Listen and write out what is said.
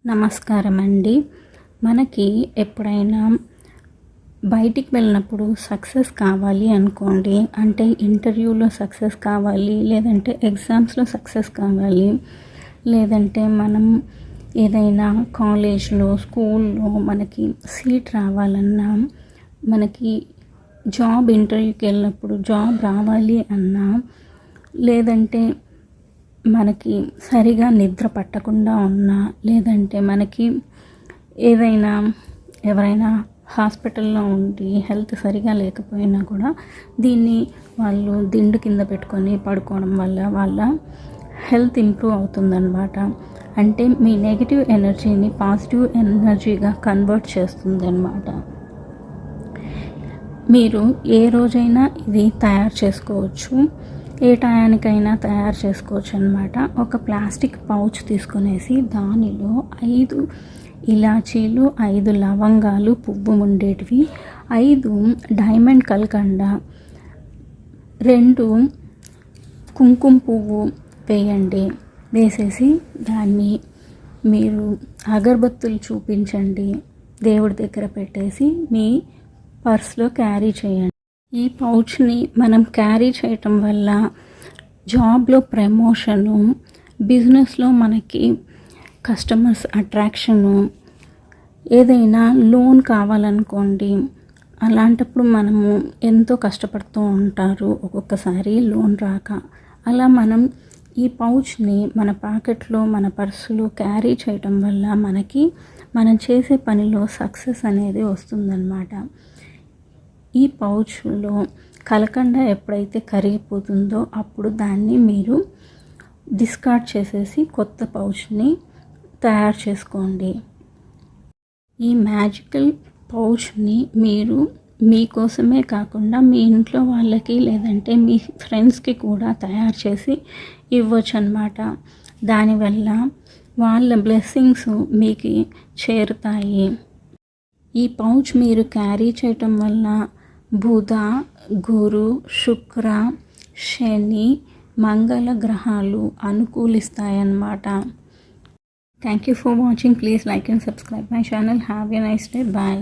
నమస్కారం అండి. మనకి ఎప్పుడైనా బయటికి వెళ్ళినప్పుడు సక్సెస్ కావాలి అనుకోండి, అంటే ఇంటర్వ్యూలో సక్సెస్ కావాలి, లేదంటే ఎగ్జామ్స్లో సక్సెస్ కావాలి, లేదంటే మనం ఏదైనా కాలేజ్లో స్కూల్లో మనకి సీట్ రావాలన్నా, మనకి జాబ్ ఇంటర్వ్యూకి వెళ్ళినప్పుడు జాబ్ రావాలి అన్నా, లేదంటే మనకి సరిగా నిద్ర పట్టకుండా ఉన్నా, లేదంటే మనకి ఏదైనా ఎవరైనా హాస్పిటల్లో ఉండి హెల్త్ సరిగా లేకపోయినా కూడా దీన్ని వాళ్ళు దిండు కింద పెట్టుకొని పడుకోవడం వల్ల వాళ్ళ హెల్త్ ఇంప్రూవ్ అవుతుందన్నమాట. అంటే మీ నెగిటివ్ ఎనర్జీని పాజిటివ్ ఎనర్జీగా కన్వర్ట్ చేస్తుందన్నమాట. మీరు ఏ రోజైనా ఇది తయారు చేసుకోవచ్చు, ఏ టయానికైనా తయారు చేసుకోవచ్చు అన్నమాట. ఒక ప్లాస్టిక్ పౌచ్ తీసుకునేసి దానిలో 5 ఇలాచీలు, 5 లవంగాలు పువ్వు ఉండేటివి, 5 డైమండ్ కల్కండ, 2 కుంకుమ పువ్వు వేయండి. వేసేసి దాన్ని మీరు అగరబత్తులు చూపించండి, దేవుడి దగ్గర పెట్టేసి మీ పర్స్లో క్యారీ చేయండి. ఈ పౌచ్ని మనం క్యారీ చేయటం వల్ల జాబ్లో ప్రమోషను, బిజినెస్లో మనకి కస్టమర్స్ అట్రాక్షను, ఏదైనా లోన్ కావాలనుకోండి, అలాంటప్పుడు మనము ఎంతో కష్టపడుతూ ఉంటారు, ఒక్కొక్కసారి లోన్ రాక. అలా మనం ఈ పౌచ్ని మన పాకెట్లో మన పర్సులో క్యారీ చేయటం వల్ల మనకి మనం చేసే పనిలో సక్సెస్ అనేది వస్తుందన్నమాట. ఈ పౌచ్లో కలకండ ఎప్పుడైతే కరిగిపోతుందో అప్పుడు దాన్ని మీరు డిస్కార్డ్ చేసేసి కొత్త పౌచ్ని తయారు చేసుకోండి. ఈ మ్యాజికల్ పౌచ్ని మీరు మీకోసమే కాకుండా మీ ఇంట్లో వాళ్ళకి, లేదంటే మీ ఫ్రెండ్స్కి కూడా తయారు చేసి ఇవ్వచ్చు అన్నమాట. దానివల్ల వాళ్ళ బ్లెస్సింగ్స్ మీకు చేరుతాయి. ఈ పౌచ్ మీరు క్యారీ చేయటం వల్ల బుధ, గురు, శుక్ర, శని, మంగళ గ్రహాలు అనుకూలిస్తాయన్నమాట. Thank you for watching. Please like and subscribe my channel. Have a nice day. Bye.